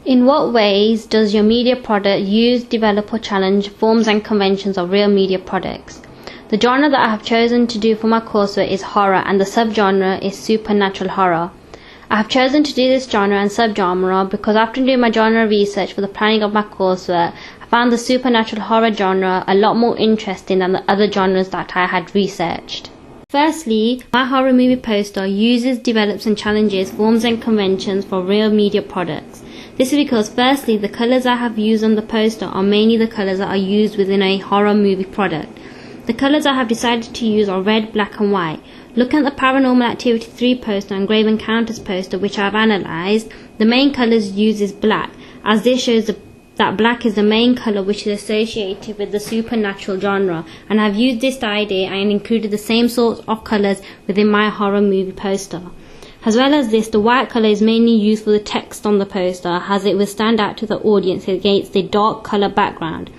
In what ways does your media product use, develop or challenge forms and conventions of real media products? The genre that I have chosen to do for my coursework is horror, and the subgenre is supernatural horror. I have chosen to do this genre and subgenre because after doing my genre research for the planning of my coursework, I found the supernatural horror genre a lot more interesting than the other genres that I had researched. Firstly, my horror movie poster uses, develops and challenges forms and conventions for real media products. This is because firstly, the colours I have used on the poster are mainly the colours that are used within a horror movie product. The colours I have decided to use are red, black and white. Looking at the Paranormal Activity 3 poster and Grave Encounters poster which I have analysed, the main colours used is black, as this shows that black is the main colour which is associated with the supernatural genre, and I have used this idea and included the same sorts of colours within my horror movie poster. As well as this, the white colour is mainly used for the text on the poster, as it will stand out to the audience against the dark colour background.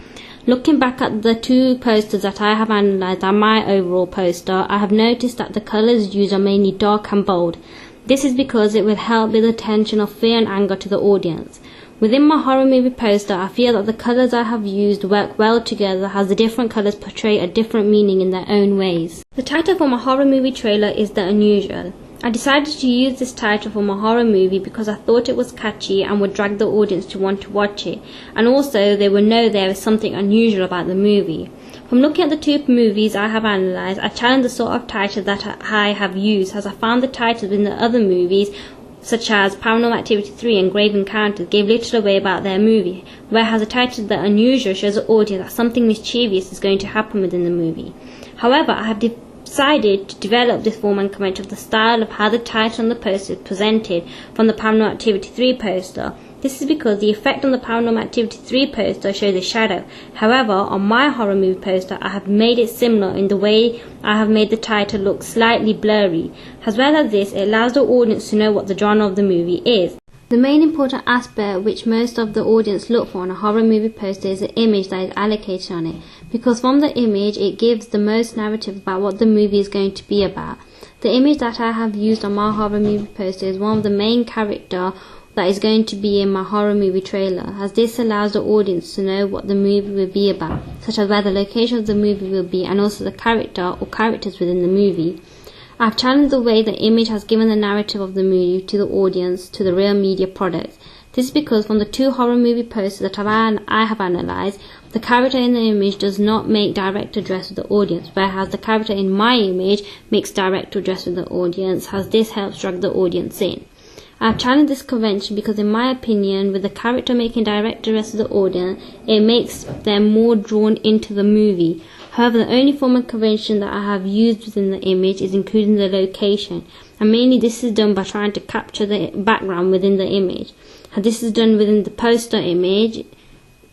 Looking back at the two posters that I have analysed and my overall poster, I have noticed that the colours used are mainly dark and bold. This is because it will help build the tension of fear and anger to the audience. Within my horror movie poster, I feel that the colours I have used work well together, as the different colours portray a different meaning in their own ways. The title for my horror movie trailer is The Unusual. I decided to use this title for my horror movie because I thought it was catchy and would drag the audience to want to watch it, and also they would know there is something unusual about the movie. From looking at the two movies I have analysed, I challenged the sort of title that I have used, as I found the titles in the other movies such as Paranormal Activity 3 and Grave Encounters gave little away about their movie, whereas the title The Unusual shows the audience that something mischievous is going to happen within the movie. However, I have decided to develop this form and convention of the style of how the title on the poster is presented from the Paranormal Activity 3 poster. This is because the effect on the Paranormal Activity 3 poster shows a shadow. However, on my horror movie poster, I have made it similar in the way I have made the title look slightly blurry. As well as this, it allows the audience to know what the genre of the movie is. The main important aspect which most of the audience look for on a horror movie poster is the image that is allocated on it, because from the image it gives the most narrative about what the movie is going to be about. The image that I have used on my horror movie poster is one of the main character that is going to be in my horror movie trailer, as this allows the audience to know what the movie will be about, such as where the location of the movie will be and also the character or characters within the movie. I have challenged the way the image has given the narrative of the movie to the audience to the real media products. This is because from the two horror movie posters that I have analysed, the character in the image does not make direct address with the audience, whereas the character in my image makes direct address with the audience, as this helps drag the audience in. I have challenged this convention because in my opinion, with the character making direct address to the audience, it makes them more drawn into the movie. However, the only form of convention that I have used within the image is including the location, and mainly this is done by trying to capture the background within the image. And this is done within the poster image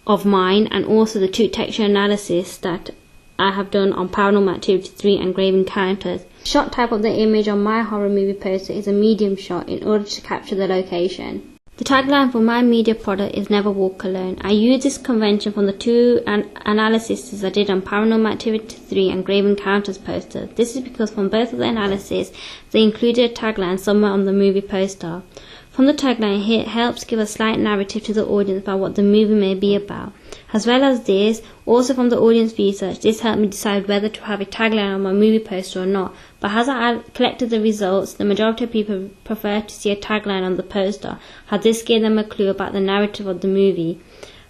of mine and also the two texture analysis that I have done on Paranormal Activity 3 and Grave Encounters. The shot type of the image on my horror movie poster is a medium shot in order to capture the location. The tagline for my media product is Never Walk Alone. I use this convention from the two analyses I did on Paranormal Activity 3 and Grave Encounters poster. This is because from both of the analyses, they included a tagline somewhere on the movie poster. From the tagline, it helps give a slight narrative to the audience about what the movie may be about. As well as this, also from the audience research, this helped me decide whether to have a tagline on my movie poster or not. But as I collected the results, the majority of people prefer to see a tagline on the poster, as this gave them a clue about the narrative of the movie.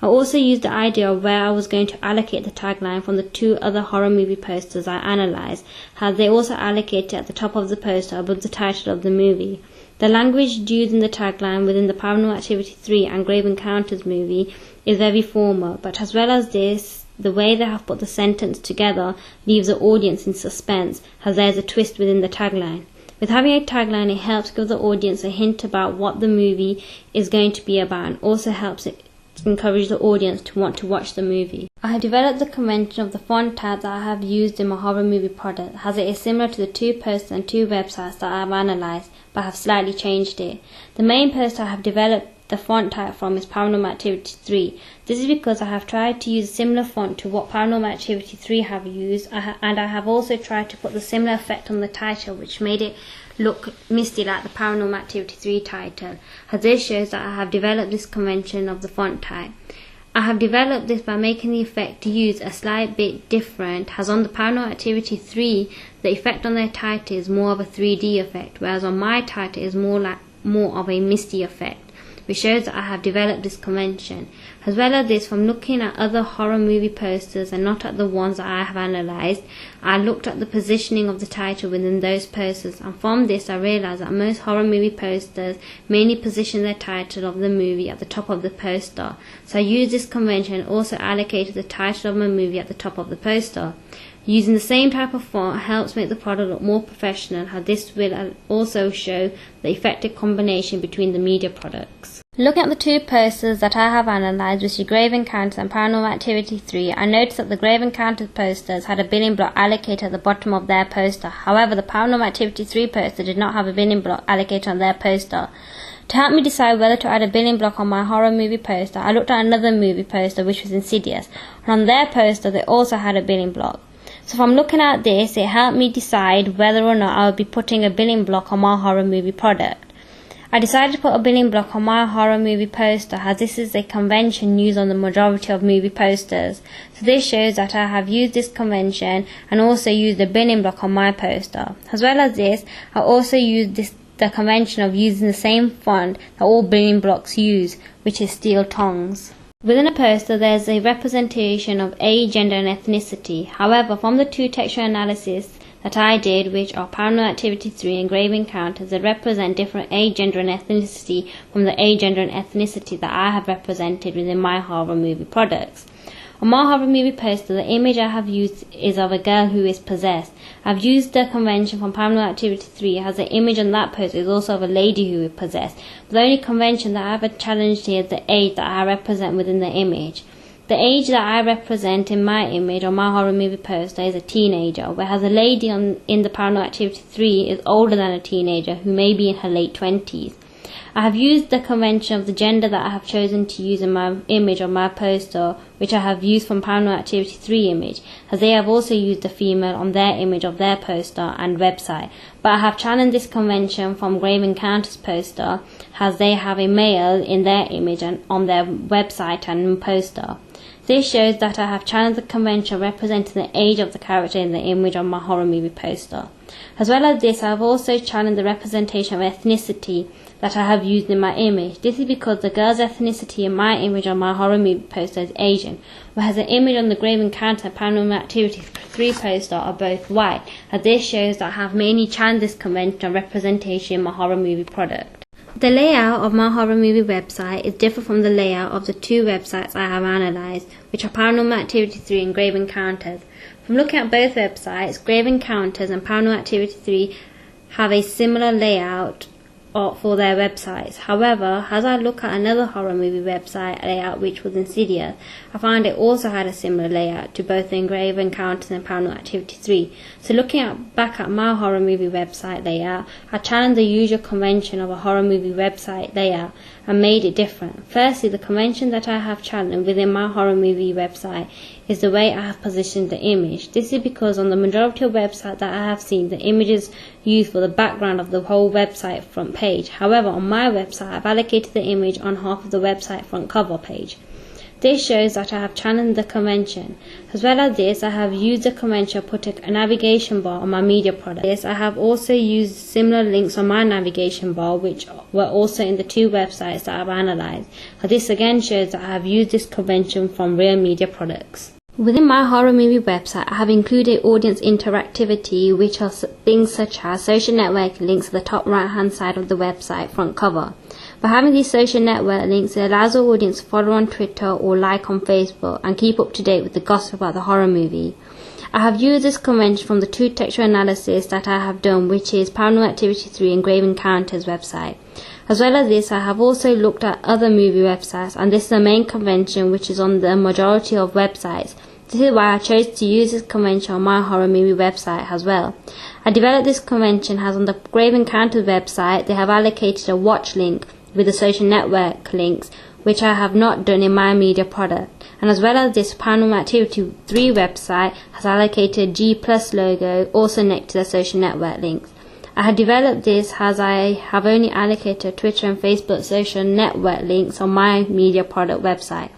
I also used the idea of where I was going to allocate the tagline from the two other horror movie posters I analysed, as they also allocated at the top of the poster above the title of the movie. The language used in the tagline within the Paranormal Activity 3 and Grave Encounters movie is very formal, but as well as this, the way they have put the sentence together leaves the audience in suspense, as there is a twist within the tagline. With having a tagline, it helps give the audience a hint about what the movie is going to be about, and also helps it encourage the audience to want to watch the movie. I have developed the convention of the font type that I have used in my horror movie product, as it is similar to the two posters and two websites that I have analysed, but I have slightly changed it. The main poster I have developed the font type from is Paranormal Activity 3. This is because I have tried to use a similar font to what Paranormal Activity 3 have used, and I have also tried to put the similar effect on the title, which made it look misty like the Paranormal Activity 3 title, as this shows that I have developed this convention of the font type. I have developed this by making the effect used a slight bit different, as on the Paranormal Activity 3 the effect on their title is more of a 3D effect, whereas on my title is more of a misty effect, which shows that I have developed this convention. As well as this, from looking at other horror movie posters and not at the ones that I have analysed, I looked at the positioning of the title within those posters, and from this I realised that most horror movie posters mainly position their title of the movie at the top of the poster. So I used this convention and also allocated the title of my movie at the top of the poster. Using the same type of font helps make the product look more professional, as this will also show the effective combination between the media products. Looking at the two posters that I have analysed, which are Grave Encounters and Paranormal Activity 3, I noticed that the Grave Encounters posters had a building block allocated at the bottom of their poster. However, the Paranormal Activity 3 poster did not have a building block allocated on their poster. To help me decide whether to add a building block on my horror movie poster, I looked at another movie poster, which was Insidious, and on their poster they also had a building block. So from looking at this, it helped me decide whether or not I would be putting a building block on my horror movie product. I decided to put a building block on my horror movie poster, as this is a convention used on the majority of movie posters. So this shows that I have used this convention and also used the building block on my poster. As well as this, I also used the convention of using the same font that all building blocks use, which is Steel Tongues. Within a poster, there is a representation of age, gender and ethnicity. However, from the two textual analysis that I did, which are Paranormal Activity 3 and Grave Encounters, they represent different age, gender and ethnicity from the age, gender and ethnicity that I have represented within my horror movie products. On my horror movie poster, the image I have used is of a girl who is possessed. I've used the convention from Paranormal Activity 3 as the image on that poster is also of a lady who is possessed. But the only convention that I have challenged here is the age that I represent within the image. The age that I represent in my image on my horror movie poster is a teenager, whereas a lady in the Paranormal Activity 3 is older than a teenager who may be in her late 20s. I have used the convention of the gender that I have chosen to use in my image on my poster, which I have used from Paranormal Activity 3 image, as they have also used the female on their image of their poster and website. But I have challenged this convention from Grave Encounters poster, as they have a male in their image and on their website and poster. This shows that I have challenged the convention representing the age of the character in the image on my horror movie poster. As well as this, I have also challenged the representation of ethnicity that I have used in my image. This is because the girl's ethnicity in my image on my horror movie poster is Asian, whereas the image on the Grave Encounter and Paranormal Activity 3 poster are both white, as this shows that I have mainly challenged this convention representation in my horror movie product. The layout of my horror movie website is different from the layout of the two websites I have analysed, which are Paranormal Activity 3 and Grave Encounters. From looking at both websites, Grave Encounters and Paranormal Activity 3 have a similar layout for their websites. However, as I look at another horror movie website layout, which was Insidious, I found it also had a similar layout to both the Grave Encounters and Paranormal Activity 3. So looking back at my horror movie website layout, I challenged the usual convention of a horror movie website layout and made it different. Firstly, the convention that I have challenged within my horror movie website is the way I have positioned the image. This is because on the majority of websites that I have seen, the images used for the background of the whole website front page. However, on my website, I've allocated the image on half of the website front cover page. This shows that I have challenged the convention. As well as this, I have used the convention to put a navigation bar on my media product. I have also used similar links on my navigation bar, which were also in the two websites that I have analysed. This again shows that I have used this convention from real media products. Within my horror movie website, I have included audience interactivity, which are things such as social network links at the top right hand side of the website front cover. By having these social network links, it allows the audience to follow on Twitter or like on Facebook and keep up to date with the gossip about the horror movie. I have used this convention from the two textual analysis that I have done, which is Paranormal Activity 3 and Grave Encounters website. As well as this, I have also looked at other movie websites, and this is the main convention which is on the majority of websites. This is why I chose to use this convention on my horror movie website as well. I developed this convention as on the Grave Encounters website, they have allocated a watch link with the social network links, which I have not done in my media product. And as well as this, Paranormal Activity 3 website has allocated G+ logo also next to the social network links. I have developed this as I have only allocated Twitter and Facebook social network links on my media product website.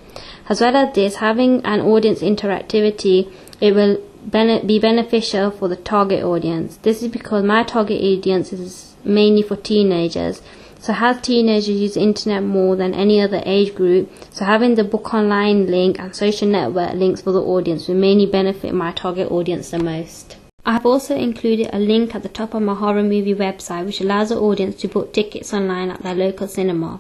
As well as this, having an audience interactivity, it will be beneficial for the target audience. This is because my target audience is mainly for teenagers. So as teenagers use the internet more than any other age group, so having the book online link and social network links for the audience will mainly benefit my target audience the most. I have also included a link at the top of my horror movie website which allows the audience to book tickets online at their local cinema.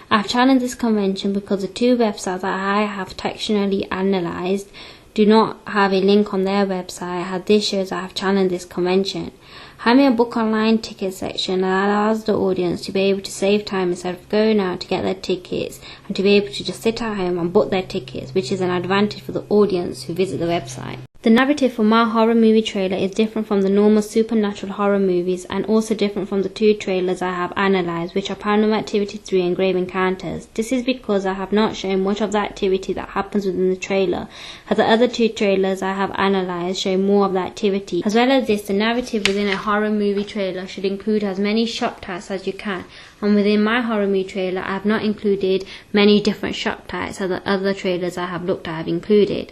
I have challenged this convention because the two websites that I have textually analysed do not have a link on their website, as this shows I have challenged this convention. Having a book online ticket section allows the audience to be able to save time instead of going out to get their tickets and to be able to just sit at home and book their tickets, which is an advantage for the audience who visit the website. The narrative for my horror movie trailer is different from the normal supernatural horror movies and also different from the two trailers I have analysed, which are Paranormal Activity 3 and Grave Encounters. This is because I have not shown much of the activity that happens within the trailer, as the other two trailers I have analysed show more of the activity. As well as this, the narrative within a horror movie trailer should include as many shot types as you can, and within my horror movie trailer I have not included many different shot types as the other trailers I have looked at have included.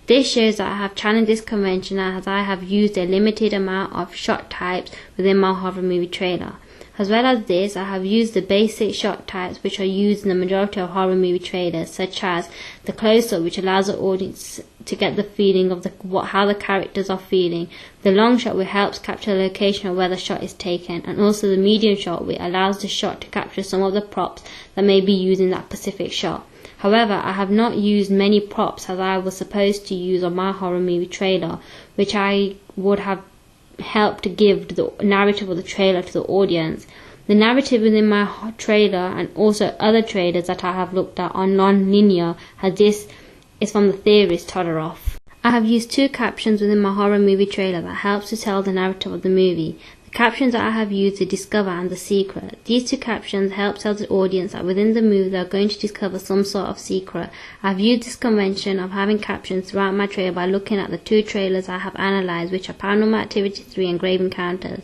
This shows that I have challenged this convention as I have used a limited amount of shot types within my horror movie trailer. As well as this, I have used the basic shot types which are used in the majority of horror movie trailers, such as the close-up, which allows the audience to get the feeling of how the characters are feeling, the long shot which helps capture the location of where the shot is taken, and also the medium shot which allows the shot to capture some of the props that may be used in that specific shot. However, I have not used many props as I was supposed to use on my horror movie trailer, which I would have helped to give the narrative of the trailer to the audience. The narrative within my trailer and also other trailers that I have looked at are non-linear, as this is from the theorist Todorov. I have used two captions within my horror movie trailer that helps to tell the narrative of the movie. The captions that I have used are Discover and The Secret. These two captions help tell the audience that within the movie they are going to discover some sort of secret. I have used this convention of having captions throughout my trailer by looking at the two trailers I have analysed, which are Paranormal Activity 3 and Grave Encounters.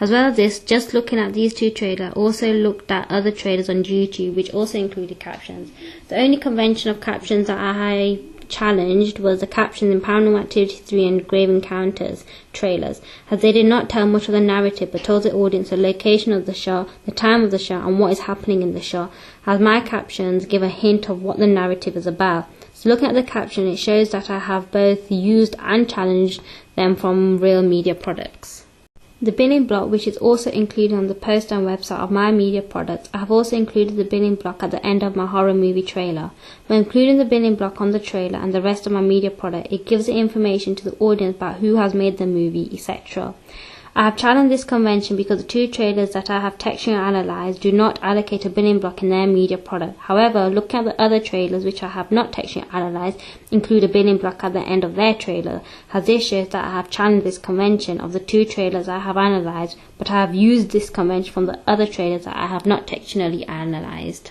As well as this, just looking at these two trailers, I also looked at other trailers on YouTube which also included captions. The only convention of captions that I challenged was the captions in Paranormal Activity 3 and Grave Encounters trailers, as they did not tell much of the narrative but told the audience the location of the shot, the time of the shot, and what is happening in the shot, as my captions give a hint of what the narrative is about. So looking at the caption, it shows that I have both used and challenged them from real media products. The billing block, which is also included on the post and website of my media products, I have also included the billing block at the end of my horror movie trailer. By including the billing block on the trailer and the rest of my media product, it gives the information to the audience about who has made the movie, etc. I have challenged this convention because the two trailers that I have textually analysed do not allocate a billing block in their media product. However, looking at the other trailers which I have not textually analysed include a billing block at the end of their trailer, as this shows that I have challenged this convention of the two trailers I have analysed, but I have used this convention from the other trailers that I have not textually analysed.